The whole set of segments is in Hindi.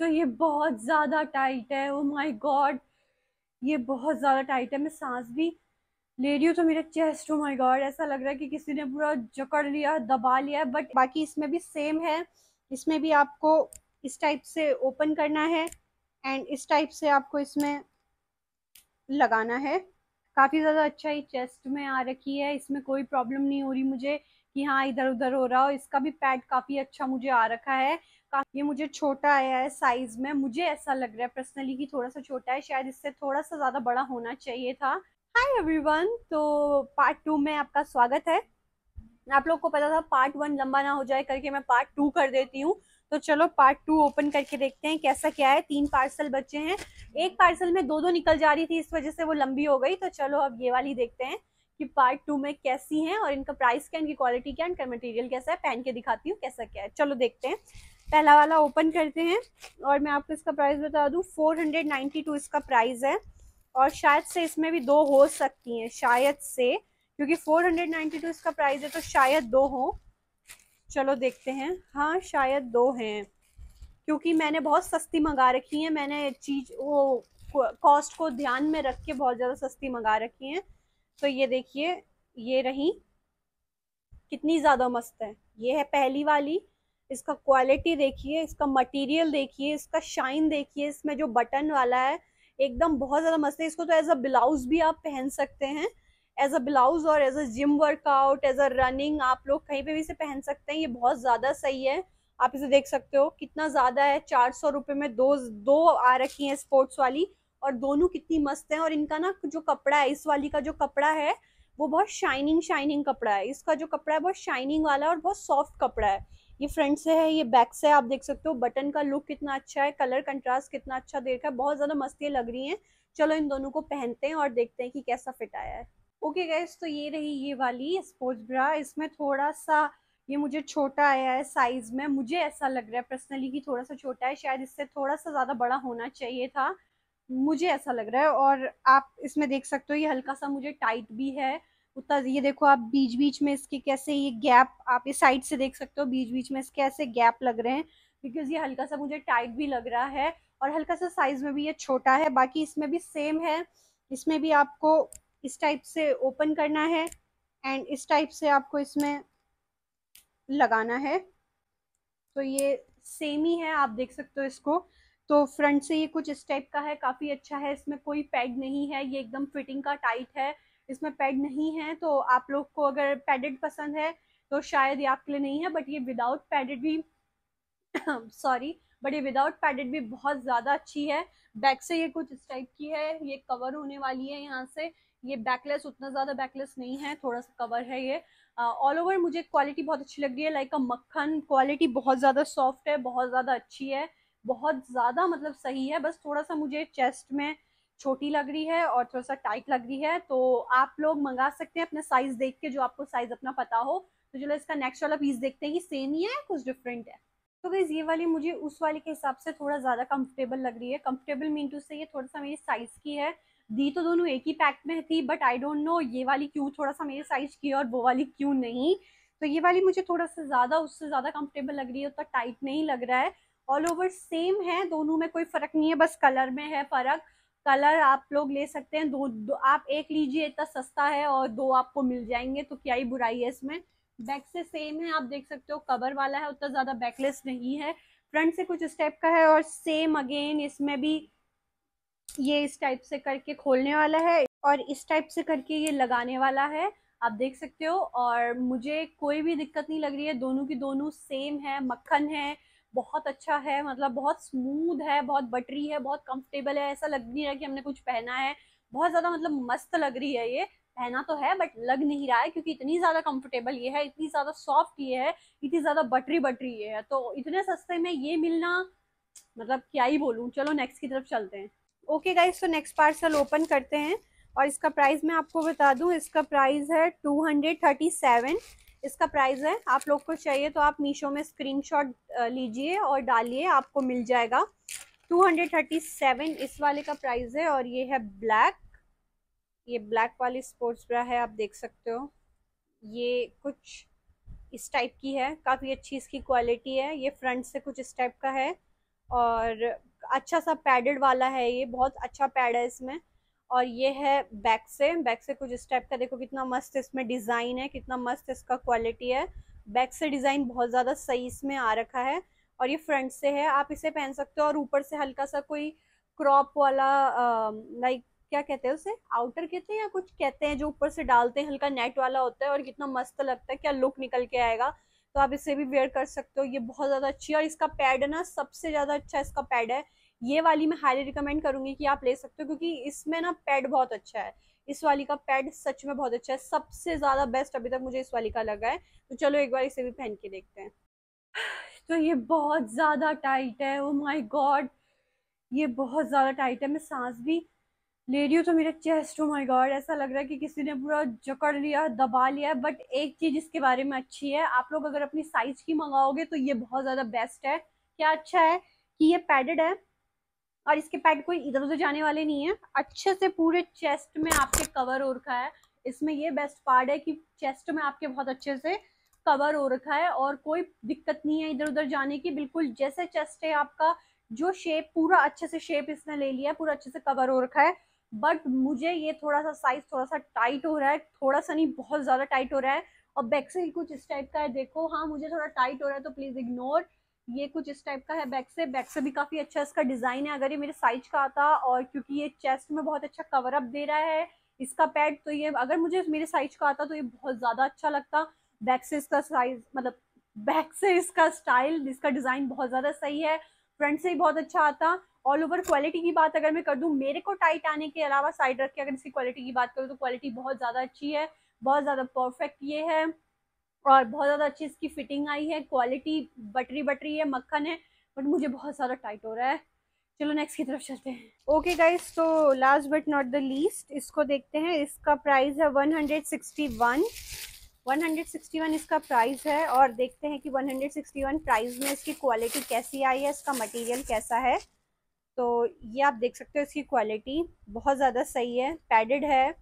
तो ये बहुत ज्यादा टाइट है। ओ माय गॉड, ये बहुत ज्यादा टाइट है। मैं सांस भी ले रही हूँ तो मेरा चेस्ट, ओ माय गॉड, ऐसा लग रहा है कि किसी ने पूरा जकड़ लिया, दबा लिया है। बट बाकी इसमें भी सेम है। इसमें भी आपको इस टाइप से ओपन करना है एंड इस टाइप से आपको इसमें लगाना है। काफी ज्यादा अच्छा ही चेस्ट में आ रखी है, इसमें कोई प्रॉब्लम नहीं हो रही मुझे कि हाँ इधर उधर हो रहा हो। इसका भी पैड काफी अच्छा मुझे आ रखा है। ये मुझे छोटा आया है साइज में, मुझे ऐसा लग रहा है पर्सनली कि थोड़ा सा छोटा है, शायद इससे थोड़ा सा ज्यादा बड़ा होना चाहिए था। हाय एवरीवन, तो पार्ट 2 में आपका स्वागत है। आप लोग को पता था पार्ट 1 लंबा ना हो जाए करके मैं पार्ट 2 कर देती हूँ। तो चलो पार्ट 2 ओपन करके देखते हैं कैसा क्या है। 3 पार्सल बचे हैं, एक पार्सल में दो दो निकल जा रही थी, इस वजह से वो लंबी हो गई। तो चलो अब ये वाली देखते हैं कि पार्ट 2 में कैसी है और इनका प्राइस क्या, इनकी क्वालिटी क्या, इनका मटेरियल कैसा है। पहन के दिखाती हूँ कैसा क्या है, चलो देखते हैं। पहला वाला ओपन करते हैं और मैं आपको इसका प्राइस बता दूं, 492 इसका प्राइस है। और शायद से इसमें भी दो हो सकती हैं, शायद से, क्योंकि 492 इसका प्राइस है तो शायद दो हो। चलो देखते हैं, हाँ शायद दो हैं, क्योंकि मैंने बहुत सस्ती मंगा रखी है। मैंने चीज वो कॉस्ट को ध्यान में रख के बहुत ज्यादा सस्ती मंगा रखी है। तो ये देखिए, ये रही, कितनी ज्यादा मस्त है। ये है पहली वाली। इसका क्वालिटी देखिए, इसका मटेरियल देखिए, इसका शाइन देखिए, इसमें जो बटन वाला है एकदम बहुत ज्यादा मस्त है। इसको तो एज अ ब्लाउज भी आप पहन सकते हैं, एज अ ब्लाउज और as a gym workout, as a running, आप लोग कहीं पे भी इसे पहन सकते हैं। ये बहुत ज्यादा सही है। आप इसे देख सकते हो कितना ज्यादा है, 400 रुपए में दो दो आ रखी है स्पोर्ट्स वाली। और दोनों कितनी मस्त है। और इनका ना जो कपड़ा है, इस वाली का जो कपड़ा है वो बहुत शाइनिंग शाइनिंग कपड़ा है। इसका जो कपड़ा है बहुत शाइनिंग वाला है और बहुत सॉफ्ट कपड़ा है। ये फ्रंट से है, ये बैक से है। आप देख सकते हो बटन का लुक कितना अच्छा है, कलर कंट्रास्ट कितना अच्छा दे रखा है, बहुत ज्यादा मस्त ये लग रही है। चलो इन दोनों को पहनते हैं और देखते हैं कि कैसा फिट आया है। ओके गाइस, तो ये रही ये वाली स्पोर्ट्स ब्रा। इसमें थोड़ा सा ये मुझे छोटा आया है साइज में, मुझे ऐसा लग रहा है पर्सनली कि थोड़ा सा छोटा है, शायद इससे थोड़ा सा ज्यादा बड़ा होना चाहिए था, मुझे ऐसा लग रहा है। और आप इसमें देख सकते हो ये हल्का सा मुझे टाइट भी है उतना। ये देखो आप बीच बीच में इसके कैसे ये गैप, आप इस साइड से देख सकते हो बीच बीच में इसके ऐसे गैप लग रहे हैं, बिकॉज ये हल्का सा मुझे टाइट भी लग रहा है। और हल्का सा साइज में भी ये छोटा है। बाकी इसमें भी सेम है। इसमें भी आपको इस टाइप से ओपन करना है एंड इस टाइप से आपको इसमें लगाना है। तो ये सेम ही है, आप देख सकते हो इसको। तो फ्रंट से ये कुछ इस टाइप का है, काफी अच्छा है। इसमें कोई पैड नहीं है, ये एकदम फिटिंग का टाइट है, इसमें पैड नहीं है। तो आप लोग को अगर पैडेड पसंद है तो शायद ये आपके लिए नहीं है। बट ये विदाउट पैडेड भी सॉरी, बट ये विदाउट पैडेड भी बहुत ज्यादा अच्छी है। बैक से ये कुछ इस टाइप की है, ये कवर होने वाली है यहाँ से। ये बैकलेस, उतना ज्यादा बैकलेस नहीं है, थोड़ा सा कवर है ये। ऑल ओवर मुझे क्वालिटी बहुत अच्छी लग रही है, लाइक अ मक्खन क्वालिटी, बहुत ज्यादा सॉफ्ट है, बहुत ज्यादा अच्छी है, बहुत ज्यादा मतलब सही है। बस थोड़ा सा मुझे चेस्ट में छोटी लग रही है और थोड़ा सा टाइट लग रही है। तो आप लोग मंगा सकते हैं अपना साइज देख के, जो आपको साइज अपना पता हो। तो चलो इसका नेक्स्ट वाला पीस देखते हैं कि सेम ही है कुछ डिफरेंट है। तो गाइस ये वाली मुझे उस वाली के हिसाब से थोड़ा ज्यादा कंफर्टेबल लग रही है। कंफर्टेबल मीन टू से ये थोड़ा सा मेरी साइज की है। दी तो दोनों एक ही पैक में थी, बट आई डोंट नो ये वाली क्यों थोड़ा सा मेरे साइज की है और वो वाली क्यों नहीं। तो ये वाली मुझे थोड़ा सा ज्यादा, उससे ज्यादा कंफर्टेबल लग रही है, उतना टाइट नहीं लग रहा है। ऑल ओवर सेम है, दोनों में कोई फर्क नहीं है, बस कलर में है फर्क। कलर आप लोग ले सकते हैं दो, आप एक लीजिए, इतना सस्ता है और दो आपको मिल जाएंगे, तो क्या ही बुराई है इसमें। बैक से सेम है, आप देख सकते हो कवर वाला है, उतना ज्यादा बैकलेस नहीं है। फ्रंट से कुछ स्टेप का है और सेम अगेन इसमें भी ये इस टाइप से करके खोलने वाला है और इस टाइप से करके ये लगाने वाला है, आप देख सकते हो। और मुझे कोई भी दिक्कत नहीं लग रही है, दोनों की दोनों सेम है, मक्खन है, बहुत अच्छा है, मतलब बहुत स्मूथ है, बहुत बटरी है, बहुत कंफर्टेबल है। ऐसा लग नहीं रहा कि हमने कुछ पहना है, बहुत ज्यादा मतलब मस्त लग रही है ये। पहना तो है बट लग नहीं रहा है, क्योंकि इतनी ज्यादा कंफर्टेबल ये है, इतनी ज्यादा सॉफ्ट ये है, इतनी ज्यादा बटरी बटरी ये है। तो इतने सस्ते में ये मिलना, मतलब क्या ही बोलूं। चलो नेक्स्ट की तरफ चलते हैं। ओके गाइस, तो नेक्स्ट पार्सल ओपन करते हैं और इसका प्राइस मैं आपको बता दूं, इसका प्राइस है 237। इसका प्राइस है। आप लोग को चाहिए तो आप मीशो में स्क्रीनशॉट लीजिए और डालिए, आपको मिल जाएगा। 237 इस वाले का प्राइस है। और ये है ब्लैक, ये ब्लैक वाली स्पोर्ट्स ब्रा है, आप देख सकते हो। ये कुछ इस टाइप की है, काफी अच्छी इसकी क्वालिटी है। ये फ्रंट से कुछ इस टाइप का है और अच्छा सा पैडेड वाला है, ये बहुत अच्छा पैड है इसमें। और ये है बैक से कुछ इस टाइप का, देखो कितना मस्त इसमें डिजाइन है, कितना मस्त इसका क्वालिटी है। बैक से डिजाइन बहुत ज्यादा सही इसमें आ रखा है। और ये फ्रंट से है, आप इसे पहन सकते हो। और ऊपर से हल्का सा कोई क्रॉप वाला, लाइक क्या कहते हैं उसे, आउटर कहते हैं या कुछ कहते हैं, जो ऊपर से डालते हैं, हल्का नेट वाला होता है और कितना मस्त लगता है, क्या लुक निकल के आएगा। तो आप इसे भी वेयर कर सकते हो, ये बहुत ज्यादा अच्छी है। और इसका पैड है ना, सबसे ज्यादा अच्छा इसका पैड है। ये वाली मैं हाईली रिकमेंड करूंगी कि आप ले सकते हो, क्योंकि इसमें ना पैड बहुत अच्छा है। इस वाली का पैड सच में बहुत अच्छा है, सबसे ज्यादा बेस्ट अभी तक मुझे इस वाली का लगा है। तो चलो एक बार इसे भी पहन के देखते हैं। तो ये बहुत ज्यादा टाइट है, ओ माय गॉड, ये बहुत ज्यादा टाइट है। मैं सांस भी ले रही हूँ तो मेरा चेस्ट, ओ माय गॉड, ऐसा लग रहा है कि किसी ने पूरा जकड़ लिया, दबा लिया है। बट एक चीज इसके बारे में अच्छी है, आप लोग अगर अपनी साइज की मंगाओगे तो ये बहुत ज्यादा बेस्ट है। क्या अच्छा है कि ये पैडेड है, और इसके पैड कोई इधर उधर जाने वाले नहीं है, अच्छे से पूरे चेस्ट में आपके कवर हो रखा है। इसमें ये बेस्ट पार्ट है कि चेस्ट में आपके बहुत अच्छे से कवर हो रखा है, और कोई दिक्कत नहीं है इधर उधर जाने की। बिल्कुल जैसे चेस्ट है आपका, जो शेप, पूरा अच्छे से शेप इसने ले लिया है, पूरा अच्छे से कवर हो रखा है। बट मुझे ये थोड़ा सा साइज थोड़ा सा टाइट हो रहा है, थोड़ा सा नहीं, बहुत ज्यादा टाइट हो रहा है। और बैक से ही कुछ इस टाइप का है, देखो, हाँ मुझे थोड़ा टाइट हो रहा है तो प्लीज इग्नोर। ये कुछ इस टाइप का है। बैक से भी काफी अच्छा इसका डिजाइन है। अगर ये मेरे साइज का आता, और क्योंकि ये चेस्ट में बहुत अच्छा कवर अप दे रहा है इसका पैड, तो ये अगर मुझे मेरे साइज का आता तो ये बहुत ज्यादा अच्छा लगता। बैक से इसका साइज, मतलब बैक से इसका स्टाइल, इसका डिजाइन बहुत ज्यादा सही है। फ्रंट से ही बहुत अच्छा आता। ऑल ओवर क्वालिटी की बात अगर मैं कर दूं, मेरे को टाइट आने के अलावा साइड रख के अगर इसकी क्वालिटी की बात करूँ तो क्वालिटी बहुत ज्यादा अच्छी है, बहुत ज्यादा परफेक्ट ये है। और बहुत ज्यादा अच्छी इसकी फिटिंग आई है, क्वालिटी बटरी बटरी है, मक्खन है। बट मुझे बहुत ज्यादा टाइट हो रहा है। चलो नेक्स्ट की तरफ चलते हैं। ओके गाइस, तो last but not the least, इसको देखते हैं। इसका प्राइस है 161। 161 इसका प्राइस है। और देखते हैं कि 161 प्राइस में इसकी क्वालिटी कैसी आई है, इसका मटेरियल कैसा है। तो ये आप देख सकते हो, इसकी क्वालिटी बहुत ज़्यादा सही है, पैडेड है,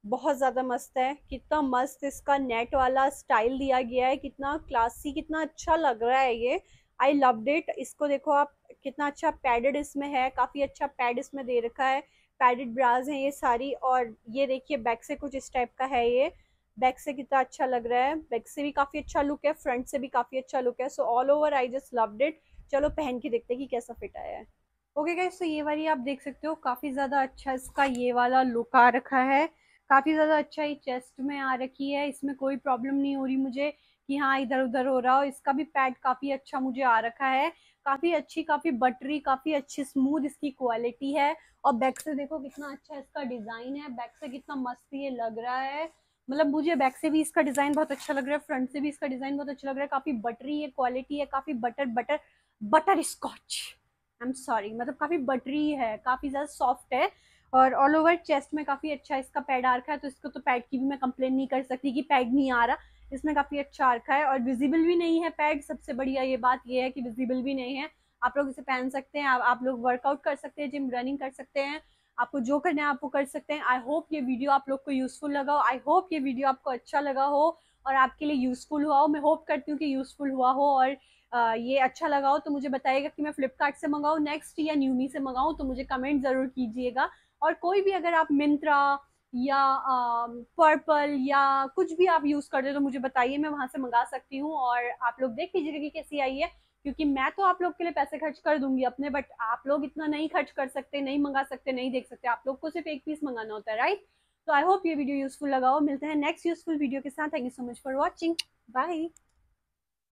बहुत ज़्यादा मस्त है। कितना मस्त इसका नेट वाला स्टाइल दिया गया है, कितना क्लासी, कितना अच्छा लग रहा है ये। I loved it. इसको देखो आप, कितना अच्छा पैडेड इसमें है, काफ़ी अच्छा पैड इसमें दे रखा है। पैडेड ब्राज हैं ये सारी। और ये देखिए बैक से कुछ इस टाइप का है ये। बैक से कितना अच्छा लग रहा है, बैक से भी काफ़ी अच्छा लुक है, फ्रंट से भी काफ़ी अच्छा लुक है। So all over I just loved it. चलो पहन के देखते हैं कि कैसा फिट आया है। ओके गाइस, तो ये वाली आप देख सकते हो, काफी ज्यादा अच्छा इसका ये वाला लुक आ रखा है। काफी ज्यादा अच्छा ये चेस्ट में आ रखी है, इसमें कोई प्रॉब्लम नहीं हो रही मुझे कि हाँ इधर उधर हो रहा हो। इसका भी पैड काफी अच्छा मुझे आ रखा है, काफी अच्छी, काफी बटरी, काफी अच्छी स्मूथ इसकी क्वालिटी है। और बैक से देखो कितना अच्छा इसका डिजाइन है, बैक से कितना मस्त ये लग रहा है। मतलब मुझे बैक से भी इसका डिजाइन बहुत अच्छा लग रहा है, फ्रंट से भी इसका डिजाइन बहुत अच्छा लग रहा है। काफी बटरी है, क्वालिटी है, काफी butter butter butterscotch, I am sorry, मतलब काफी बटरी है, काफी ज्यादा सॉफ्ट है। और ऑल ओवर चेस्ट में काफी अच्छा इसका पैड आ रखा है, तो इसको तो पैड की भी मैं कंप्लेन नहीं कर सकती कि पैड नहीं आ रहा। इसमें काफी अच्छा आ रखा है, और विजिबल भी नहीं है पैड। सबसे बढ़िया ये बात ये है कि विजिबल भी नहीं है। आप लोग इसे पहन सकते हैं, आप लोग वर्कआउट कर सकते हैं, जिम रनिंग कर सकते हैं, आपको जो करना है आपको कर सकते हैं। आई होप ये वीडियो आप लोग को यूजफुल लगा हो, आई होप ये वीडियो आपको अच्छा लगा हो और आपके लिए यूजफुल हुआ हो। मैं होप करती हूँ कि यूजफुल हुआ हो, और ये अच्छा लगा हो तो मुझे बताइएगा कि मैं फ्लिपकार्ट से मंगाऊँ नेक्स्ट या न्यूमी से मंगाऊँ, तो मुझे कमेंट जरूर कीजिएगा। और कोई भी अगर आप मिंत्रा या पर्पल या कुछ भी आप यूज करते हो तो मुझे बताइए, मैं वहां से मंगा सकती हूँ। और आप लोग देख लीजिएगा कि कैसी आई है, क्योंकि मैं तो आप लोग के लिए पैसे खर्च कर दूंगी अपने, बट आप लोग इतना नहीं खर्च कर सकते, नहीं मंगा सकते, नहीं देख सकते। आप लोग को सिर्फ एक पीस मंगाना होता है, राइट। तो आई होप ये वीडियो यूजफुल लगा हो। मिलते हैं नेक्स्ट यूजफुल वीडियो के साथ। Thank you so much for watching. Bye.